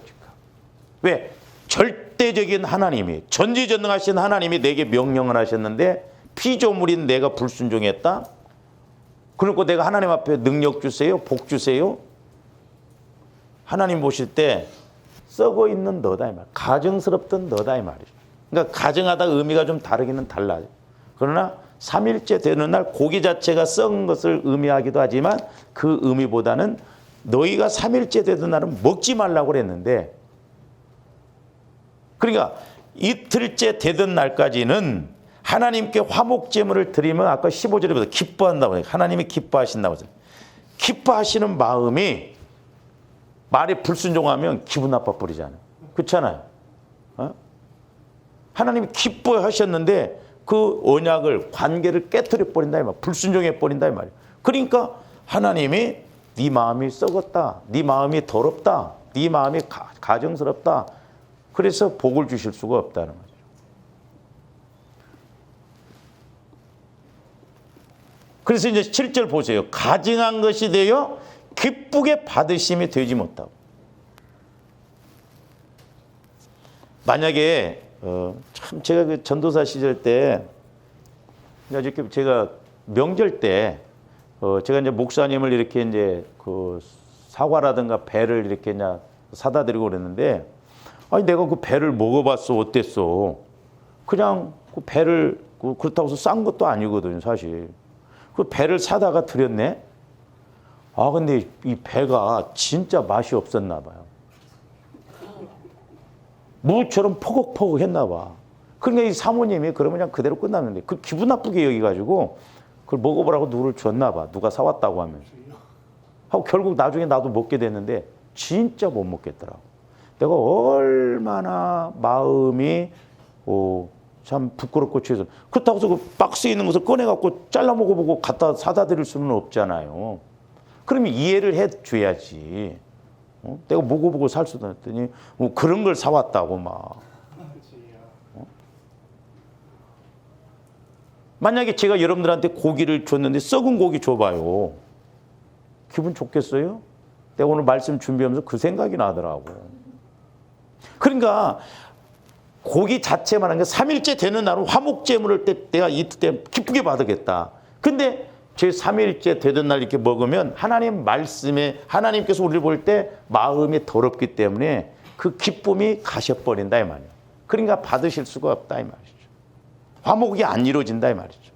왜? 절대적인 하나님이, 전지전능하신 하나님이 내게 명령을 하셨는데 피조물인 내가 불순종했다? 그러니까 내가 하나님 앞에 능력 주세요? 복 주세요? 하나님 보실 때 썩어 있는 너다 이 말. 가증스럽던 너다 이 말이죠. 그러니까 가증하다 의미가 좀 다르기는 달라요. 그러나 3일째 되는 날 고기 자체가 썩은 것을 의미하기도 하지만 그 의미보다는 너희가 3일째 되는 날은 먹지 말라고 그랬는데, 그러니까 이틀째 되던 날까지는 하나님께 화목제물을 드리면 아까 15절에 보다 기뻐한다고 해요. 하나님이 기뻐하신다고 해요. 기뻐하시는 마음이 말에 불순종하면 기분 나빠 버리잖아요. 그렇잖아요. 하나님이 기뻐하셨는데 그 언약을, 관계를 깨뜨려 버린다 이 말, 불순종해 버린다 이 말이에요. 그러니까 하나님이 네 마음이 썩었다, 네 마음이 더럽다, 네 마음이 가증스럽다. 그래서 복을 주실 수가 없다는 거죠. 그래서 이제 7절 보세요. 가증한 것이 되어 기쁘게 받으심이 되지 못하고. 만약에 참 제가 그 전도사 시절 때 이렇게 제가 명절 때 제가 이제 목사님을 이렇게 이제 그 사과라든가 배를 이렇게 그냥 사다 드리고 그랬는데, 아니 내가 그 배를 먹어봤어, 어땠어? 그냥 그 배를 그렇다고 해서 싼 것도 아니거든요, 사실. 그 배를 사다가 드렸네. 아 근데 이 배가 진짜 맛이 없었나 봐요. 무처럼 포걱포걱했나 봐. 그러니까 이 사모님이 그러면 그냥 그대로 끝났는데 그 기분 나쁘게 여기가지고 그걸 먹어보라고 누를 줬나 봐. 누가 사왔다고 하면서. 하고 결국 나중에 나도 먹게 됐는데 진짜 못 먹겠더라고. 내가 얼마나 마음이 참 부끄럽고 취해서. 그렇다고 해서 그 박스에 있는 것을 꺼내갖고 잘라 먹어보고 갖다 사다 드릴 수는 없잖아요. 그러면 이해를 해줘야지. 내가 먹어보고 살 수도 없더니 뭐 그런 걸 사왔다고 막. 만약에 제가 여러분들한테 고기를 줬는데 썩은 고기 줘봐요. 기분 좋겠어요? 내가 오늘 말씀 준비하면서 그 생각이 나더라고. 그러니까 고기 자체만 한 게 3일째 되는 날은 화목제물을 때 내가 이때 기쁘게 받으겠다. 근데 제 3일째 되던 날 이렇게 먹으면 하나님 말씀에 하나님께서 우리를 볼 때 마음이 더럽기 때문에 그 기쁨이 가셔버린다 이 말이에요. 그러니까 받으실 수가 없다 이 말이죠. 화목이 안 이루어진다 이 말이죠.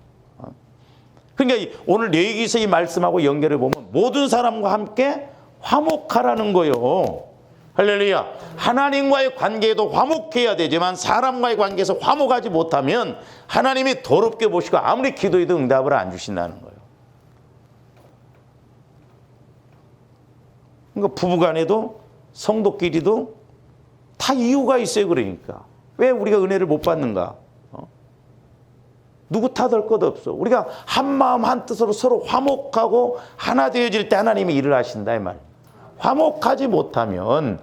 그러니까 오늘 레위기서 이 말씀하고 연결해 보면 모든 사람과 함께 화목하라는 거예요. 할렐루야. 하나님과의 관계에도 화목해야 되지만 사람과의 관계에서 화목하지 못하면 하나님이 더럽게 보시고 아무리 기도해도 응답을 안 주신다는 거예요. 그러니까 부부간에도 성도끼리도 다 이유가 있어요. 그러니까 왜 우리가 은혜를 못 받는가? 누구 탓할 것 없어. 우리가 한 마음 한 뜻으로 서로 화목하고 하나 되어질 때 하나님이 일을 하신다 이 말이에요. 화목하지 못하면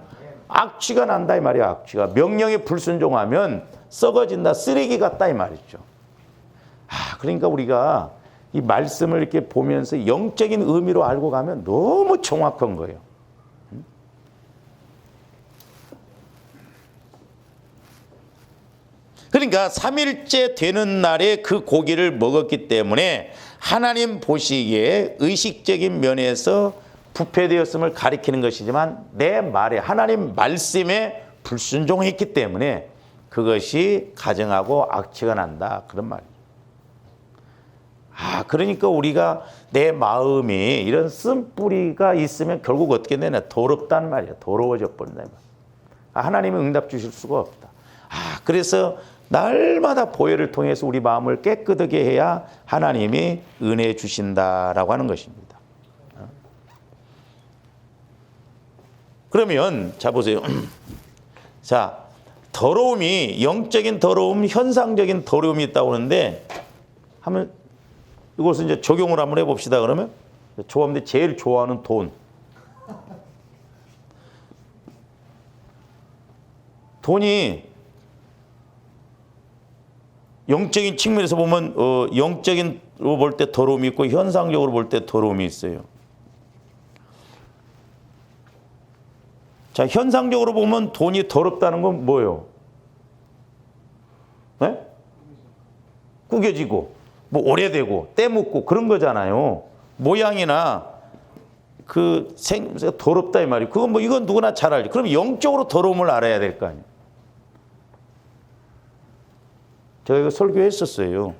악취가 난다 이 말이야. 악취가. 명령에 불순종하면 썩어진다, 쓰레기 같다 이 말이죠. 그러니까 우리가 이 말씀을 이렇게 보면서 영적인 의미로 알고 가면 너무 정확한 거예요. 그러니까 3일째 되는 날에 그 고기를 먹었기 때문에 하나님 보시기에 의식적인 면에서 부패되었음을 가리키는 것이지만 내 말에 하나님 말씀에 불순종했기 때문에 그것이 가증하고 악취가 난다 그런 말이에요. 그러니까 우리가 내 마음이 이런 쓴뿌리가 있으면 결국 어떻게 되냐? 더럽단 말이야. 더러워져 버린다. 하나님은 응답 주실 수가 없다. 그래서 날마다 보혈을 통해서 우리 마음을 깨끗하게 해야 하나님이 은혜 주신다라고 하는 것입니다. 그러면 자 보세요. 자, 더러움이 영적인 더러움, 현상적인 더러움이 있다고 하는데 하면 이것을 이제 적용을 한번 해봅시다. 그러면 조합원들이 제일 좋아하는 돈. 돈이 영적인 측면에서 보면 영적인으로 볼 때 더러움이 있고 현상적으로 볼 때 더러움이 있어요. 자, 현상적으로 보면 돈이 더럽다는 건 뭐예요? 네? 구겨지고 뭐 오래되고 때 묻고 그런 거잖아요. 모양이나 그 생김새가 더럽다 이 말이에요. 그건 뭐 이건 누구나 잘 알죠. 그럼 영적으로 더러움을 알아야 될 거 아니에요. 제가 이거 설교했었어요.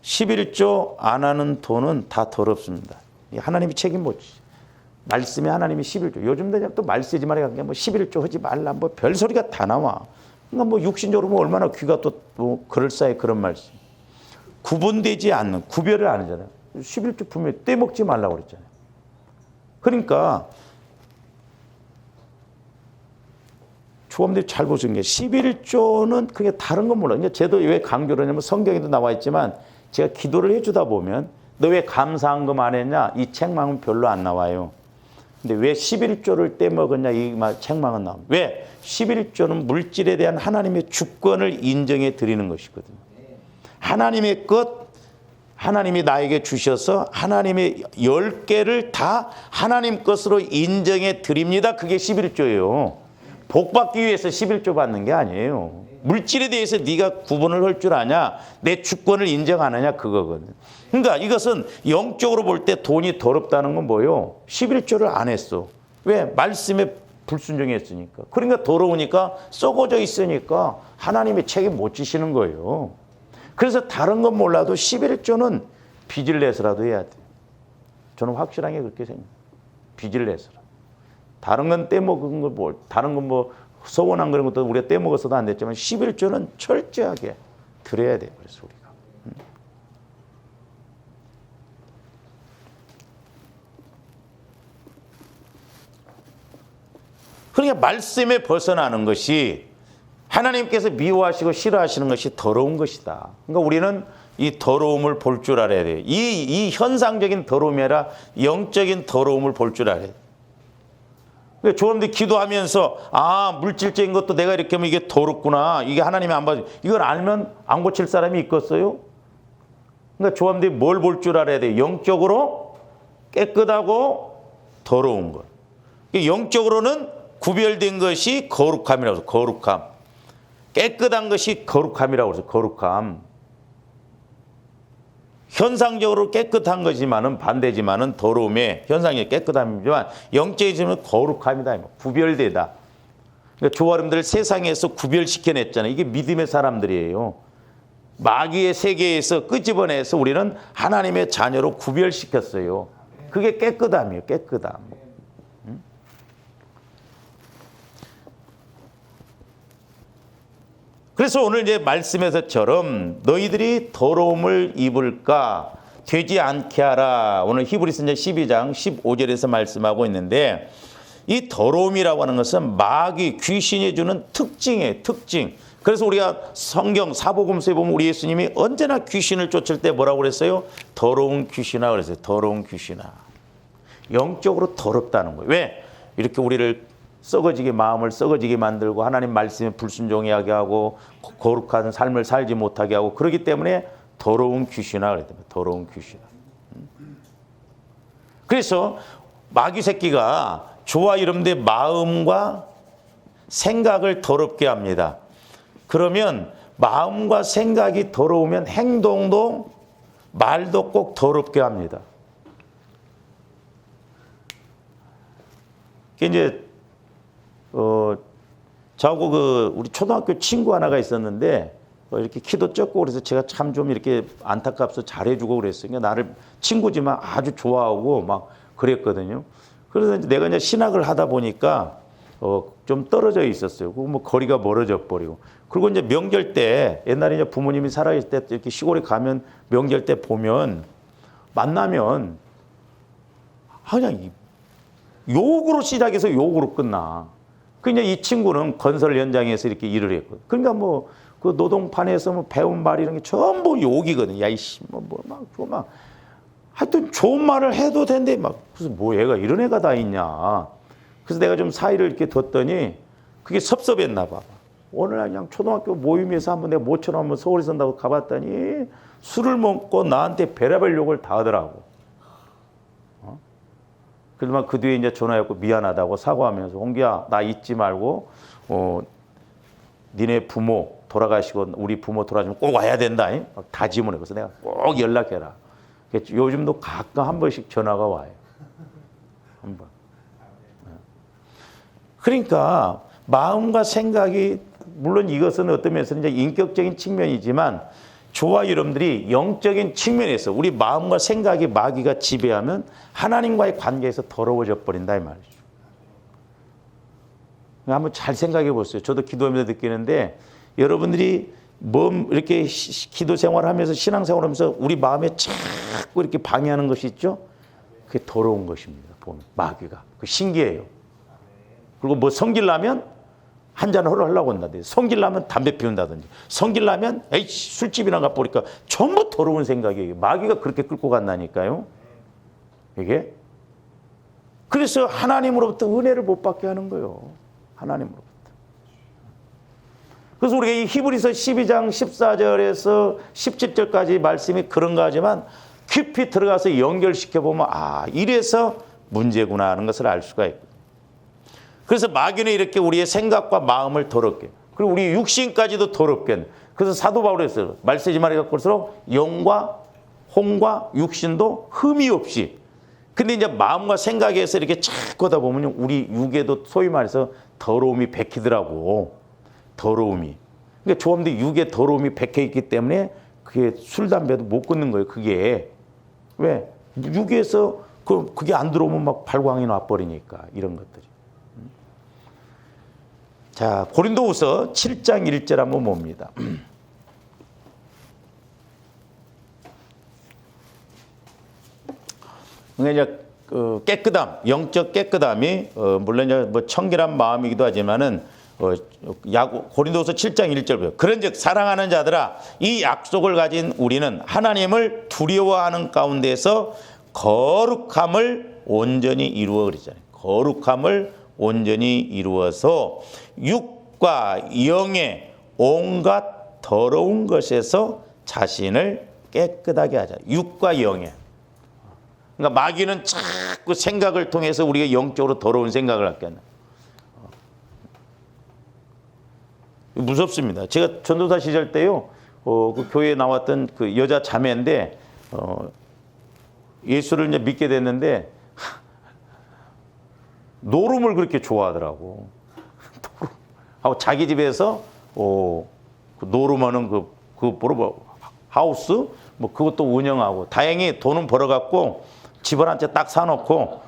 11조 안 하는 돈은 다 더럽습니다. 하나님이 책임 못 지죠. 말씀에 하나님이 11조. 요즘 또 말쓰지 말아야 뭐 11조 하지 말라. 뭐 별소리가 다 나와. 그러니까 뭐 육신적으로 뭐 얼마나 귀가 또 그럴싸해 그런 말씀. 구분되지 않는, 구별을 안 하잖아요. 11조 분명히 떼먹지 말라고 그랬잖아요. 그러니까 조합들이 잘 보시는 게 11조는 그게 다른 건 몰라요. 제도 왜 강조를 하냐면 성경에도 나와 있지만 제가 기도를 해주다 보면 너 왜 감사한금 안 했냐? 이 책망은 별로 안 나와요. 근데 왜 11조를 떼먹었냐? 이 책망은 나옵니다. 왜? 11조는 물질에 대한 하나님의 주권을 인정해 드리는 것이거든요. 하나님의 것, 하나님이 나에게 주셔서 하나님의 10개를 다 하나님 것으로 인정해 드립니다. 그게 11조예요. 복 받기 위해서 11조 받는 게 아니에요. 물질에 대해서 네가 구분을 할 줄 아냐? 내 주권을 인정하느냐? 그거거든. 그러니까 이것은 영적으로 볼 때 돈이 더럽다는 건 뭐예요? 11조를 안 했어. 왜? 말씀에 불순종했으니까. 그러니까 더러우니까 썩어져 있으니까 하나님의 책임 못 지시는 거예요. 그래서 다른 건 몰라도 11조는 빚을 내서라도 해야 돼. 저는 확실하게 그렇게 생각해요. 빚을 내서라도. 다른 건 떼먹은 거 뭐, 다른 건 뭐 서원한 그런 것도 우리가 떼먹었어도 안 됐지만 11조는 철저하게 드려야 돼요. 그래서 우리가. 그러니까 말씀에 벗어나는 것이 하나님께서 미워하시고 싫어하시는 것이 더러운 것이다. 그러니까 우리는 이 더러움을 볼 줄 알아야 돼요. 이 현상적인 더러움이 아니라 영적인 더러움을 볼 줄 알아야 돼요. 조원들이 기도하면서 물질적인 것도 내가 이렇게 하면 이게 더럽구나. 이게 하나님이 안 봐줘. 이걸 알면 안 고칠 사람이 있겠어요? 그러니까 조원들이 뭘 볼 줄 알아야 돼요? 영적으로 깨끗하고 더러운 것. 영적으로는 구별된 것이 거룩함이라고 해서 거룩함. 깨끗한 것이 거룩함이라고 해서 거룩함. 현상적으로 깨끗한 것이지만은 반대지만은 더러움에 현상이 깨끗함이지만 영적이지만 거룩함이다. 구별되다. 그러니까 조아름들 세상에서 구별시켜냈잖아요. 이게 믿음의 사람들이에요. 마귀의 세계에서 끄집어내서 우리는 하나님의 자녀로 구별시켰어요. 그게 깨끗함이에요. 깨끗함. 그래서 오늘 이제 말씀에서처럼 너희들이 더러움을 입을까 되지 않게 하라. 오늘 히브리서 12장 15절에서 말씀하고 있는데 이 더러움이라고 하는 것은 마귀 귀신이 주는 특징이에요. 특징. 그래서 우리가 성경 사복음서에 보면 우리 예수님이 언제나 귀신을 쫓을 때 뭐라고 그랬어요? 더러운 귀신아 그랬어요. 더러운 귀신아. 영적으로 더럽다는 거예요. 왜? 이렇게 우리를 썩어지게 마음을 썩어지게 만들고 하나님 말씀에 불순종하게 하고 거룩한 삶을 살지 못하게 하고 그렇기 때문에 더러운 귀신아 그랬답니다. 더러운 귀신아. 그래서 마귀 새끼가 저와 여러분들의 마음과 생각을 더럽게 합니다. 그러면 마음과 생각이 더러우면 행동도 말도 꼭 더럽게 합니다. 이제 저하고 우리 초등학교 친구 하나가 있었는데 이렇게 키도 적고 그래서 제가 참 좀 이렇게 안타깝서 잘해주고 그랬어요. 그러니까 나를 친구지만 아주 좋아하고 막 그랬거든요. 그래서 이제 내가 이제 신학을 하다 보니까 좀 떨어져 있었어요. 그리고 뭐 거리가 멀어져 버리고. 그리고 이제 명절 때 옛날에 이제 부모님이 살아계실 때 이렇게 시골에 가면 명절 때 보면 만나면 그냥 욕으로 시작해서 욕으로 끝나. 그냥 이 친구는 건설 현장에서 이렇게 일을 했거든. 그러니까 뭐 그 노동판에서 뭐 배운 말 이런 게 전부 욕이거든. 야 이씨 막 하여튼 좋은 말을 해도 된대. 막 무슨 뭐 얘가 이런 애가 다 있냐. 그래서 내가 좀 사이를 이렇게 뒀더니 그게 섭섭했나 봐. 오늘 그냥 초등학교 모임에서 한번 내가 모처럼 한번 서울에 산다고 가봤더니 술을 먹고 나한테 별의별 욕을 다 하더라고. 그러면 그 뒤에 이제 전화했고 미안하다고 사과하면서 홍기야 나 잊지 말고 니네 부모 돌아가시고 우리 부모 돌아가시면 꼭 와야 된다. 막 다짐을 해. 그래서 내가 꼭 연락해라. 요즘도 가끔 한 번씩 전화가 와요. 한 번. 그러니까 마음과 생각이 물론 이것은 어떤 면에서 이제 인격적인 측면이지만 저와 여러분들이 영적인 측면에서 우리 마음과 생각이 마귀가 지배하면 하나님과의 관계에서 더러워져 버린다 이 말이죠. 한번 잘 생각해 보세요. 저도 기도하면서 느끼는데 여러분들이 이렇게 기도 생활하면서 신앙 생활하면서 우리 마음에 자꾸 이렇게 방해하는 것이 있죠. 그게 더러운 것입니다. 보면 마귀가 그 신기해요. 그리고 뭐 성질나면 한잔 하려고 한다든지, 성질나면 담배 피운다든지, 성질나면 에이씨 술집이나 가보니까 전부 더러운 생각이에요. 마귀가 그렇게 끌고 간다니까요. 이게. 그래서 하나님으로부터 은혜를 못 받게 하는 거예요. 하나님으로부터. 그래서 우리가 이 히브리서 12장 14절에서 17절까지 말씀이 그런가 하지만 깊이 들어가서 연결시켜 보면 이래서 문제구나 하는 것을 알 수가 있고. 그래서 마귀는 이렇게 우리의 생각과 마음을 더럽게, 그리고 우리 육신까지도 더럽게. 그래서 사도 바울이 했어요. 말세지 말이 갖고 올수록 영과 혼과 육신도 흠이 없이. 근데 이제 마음과 생각에서 이렇게 자꾸 하다 보면 우리 육에도 소위 말해서 더러움이 bek히더라고. 더러움이. 그러니까 조합도 육에 더러움이 bek혀 있기 때문에 그게 술, 담배도 못 끊는 거예요. 그게. 왜? 육에서 그게 안 들어오면 막 발광이 나버리니까 이런 것들이. 자, 고린도후서 7장 1절 한번 봅니다. 그러니까 이제 깨끗함, 영적 깨끗함이 물론 이제 뭐 청결한 마음이기도 하지만은 고린도서 7장 1절 그런즉 사랑하는 자들아 이 약속을 가진 우리는 하나님을 두려워하는 가운데서 거룩함을 온전히 이루어 그랬잖아요. 거룩함을 온전히 이루어서 육과 영의 온갖 더러운 것에서 자신을 깨끗하게 하자. 육과 영의. 그러니까 마귀는 자꾸 생각을 통해서 우리가 영적으로 더러운 생각을 하게 한다. 무섭습니다. 제가 전도사 시절 때요, 그 교회에 나왔던 그 여자 자매인데, 예수를 이제 믿게 됐는데, 노름을 그렇게 좋아하더라고. 하고 자기 집에서, 그 노름하는 뭐, 하우스? 뭐 그것도 운영하고, 다행히 돈은 벌어갖고, 집을 한 채 딱 사놓고,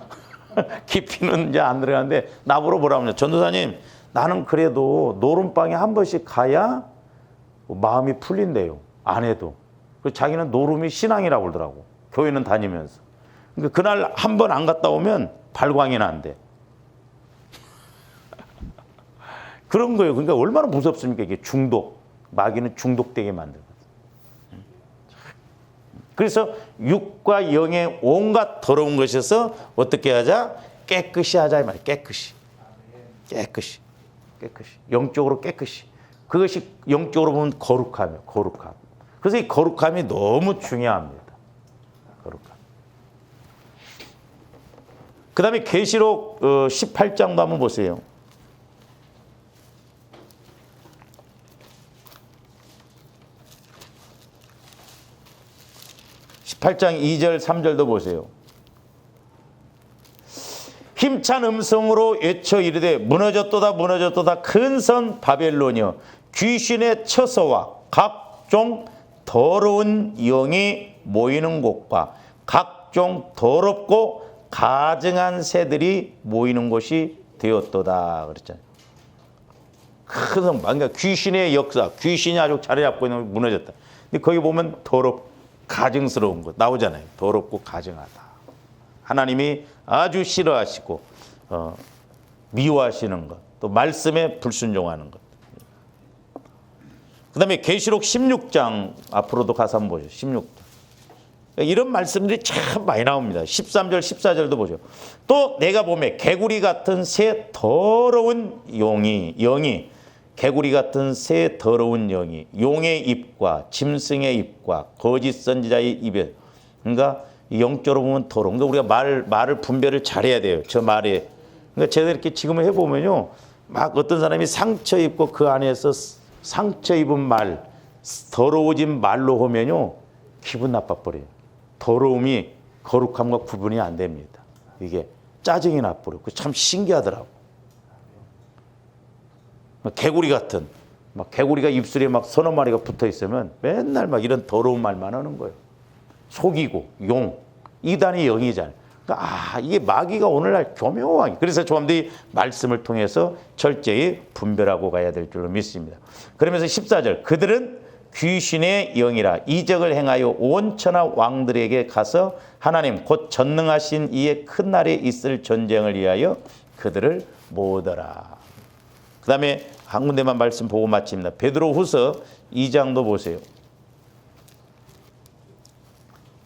깊이는 이제 안 들어가는데, 나보러 뭐라면, 전도사님, 나는 그래도 노름방에 한 번씩 가야 마음이 풀린대요. 안 해도. 그래서 자기는 노름이 신앙이라고 그러더라고. 교회는 다니면서. 그러니까 그날 한 번 안 갔다 오면 발광이 난대. 그런 거예요. 그러니까 얼마나 무섭습니까? 이게 중독. 마귀는 중독되게 만들거든. 그래서 육과 영의 온갖 더러운 것에서 어떻게 하자? 깨끗이 하자 이 말이에요. 깨끗이. 깨끗이. 깨끗이. 영적으로 깨끗이. 그것이 영적으로 보면 거룩함이에요. 거룩함. 그래서 이 거룩함이 너무 중요합니다. 거룩함. 그 다음에 계시록 18장도 한번 보세요. 18장 2절 3절도 보세요. 힘찬 음성으로 외쳐 이르되 무너졌도다 무너졌도다 큰 성 바벨론이여 귀신의 처소와 각종 더러운 영이 모이는 곳과 각종 더럽고 가증한 새들이 모이는 곳이 되었도다 그랬잖아요. 큰 성, 그러니까 귀신의 역사, 귀신이 아주 자리 잡고 있는 곳이 무너졌다. 근데 거기 보면 가증스러운 것 나오잖아요. 더럽고 가증하다. 하나님이 아주 싫어하시고 미워하시는 것, 또 말씀에 불순종하는 것. 그 다음에 계시록 16장 앞으로도 가서 한번 보죠. 16장. 이런 말씀들이 참 많이 나옵니다. 13절, 14절도 보죠. 또 내가 보매 개구리 같은 새 더러운 영이 개구리 같은 새 더러운 영이 용의 입과 짐승의 입과 거짓 선지자의 입에 그러니까 영적으로 보면 더러운. 그러니까 우리가 말을 분별을 잘해야 돼요. 저 말에. 그러니까 제가 이렇게 지금 해보면요. 막 어떤 사람이 상처 입고 그 안에서 상처 입은 말, 더러워진 말로 하면요. 기분 나빠버려요. 더러움이 거룩함과 구분이 안 됩니다. 이게 짜증이 나버려. 참 신기하더라고. 개구리 같은, 막 개구리가 입술에 막 서너 마리가 붙어 있으면 맨날 막 이런 더러운 말만 하는 거예요. 속이고 용 이단이 영이잖아요. 그러니까 이게 마귀가 오늘날 교묘하게 그래서 조함들이 말씀을 통해서 철저히 분별하고 가야 될 줄로 믿습니다. 그러면서 14절 그들은 귀신의 영이라 이적을 행하여 온 천하 왕들에게 가서 하나님 곧 전능하신 이의 큰 날에 있을 전쟁을 위하여 그들을 모으더라. 그 다음에 한 군데만 말씀 보고 마칩니다. 베드로후서 2장도 보세요.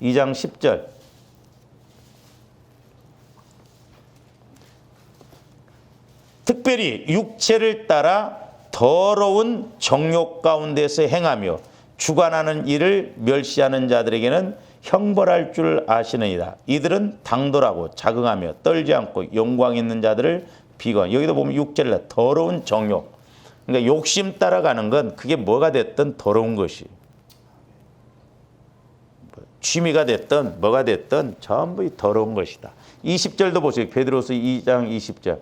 2장 10절. 특별히 육체를 따라 더러운 정욕 가운데서 행하며 주관하는 일을 멸시하는 자들에게는 형벌할 줄 아시느니라. 이들은 당돌하고 자긍하며 떨지 않고 영광 있는 자들을 비관. 여기도 보면 육체를 따라 더러운 정욕. 그러니까 욕심 따라가는 건 그게 뭐가 됐든 더러운 것이. 취미가 됐든 뭐가 됐든 전부 더러운 것이다. 20절도 보세요. 베드로서 2장 20절.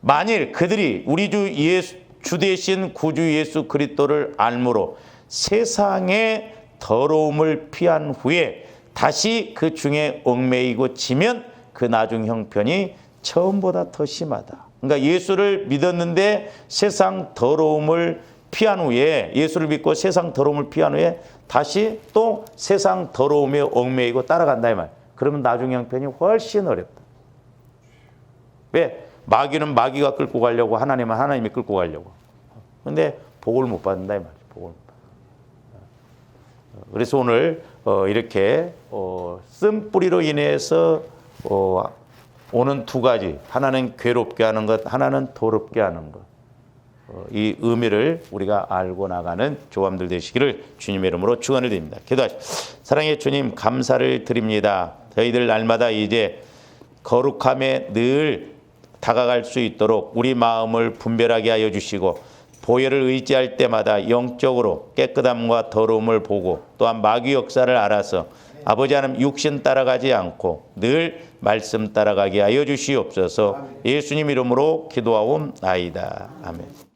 만일 그들이 우리 주 대신 구주 예수 그리스도를 알므로 세상의 더러움을 피한 후에 다시 그 중에 얽매이고 지면 그 나중 형편이 처음보다 더 심하다. 그러니까 예수를 믿었는데 세상 더러움을 피한 후에, 예수를 믿고 세상 더러움을 피한 후에 다시 또 세상 더러움에 얽매이고 따라간다 이 말. 그러면 나중 형편이 훨씬 어렵다. 왜? 마귀는 마귀가 끌고 가려고, 하나님은 하나님이 끌고 가려고. 근데 복을 못 받는다 이 말이죠. 복을 못 받는다. 그래서 오늘 이렇게 쓴뿌리로 인해서 오는 두 가지, 하나는 괴롭게 하는 것, 하나는 더럽게 하는 것. 이 의미를 우리가 알고 나가는 조함들 되시기를 주님의 이름으로 축원을 드립니다. 기도하시죠. 사랑의 주님, 감사를 드립니다. 저희들 날마다 이제 거룩함에 늘 다가갈 수 있도록 우리 마음을 분별하게 하여 주시고, 보혈을 의지할 때마다 영적으로 깨끗함과 더러움을 보고, 또한 마귀 역사를 알아서 아버지 하나님 육신 따라가지 않고 늘 말씀 따라가게 하여 주시옵소서. 예수님 이름으로 기도하옵나이다. 아멘.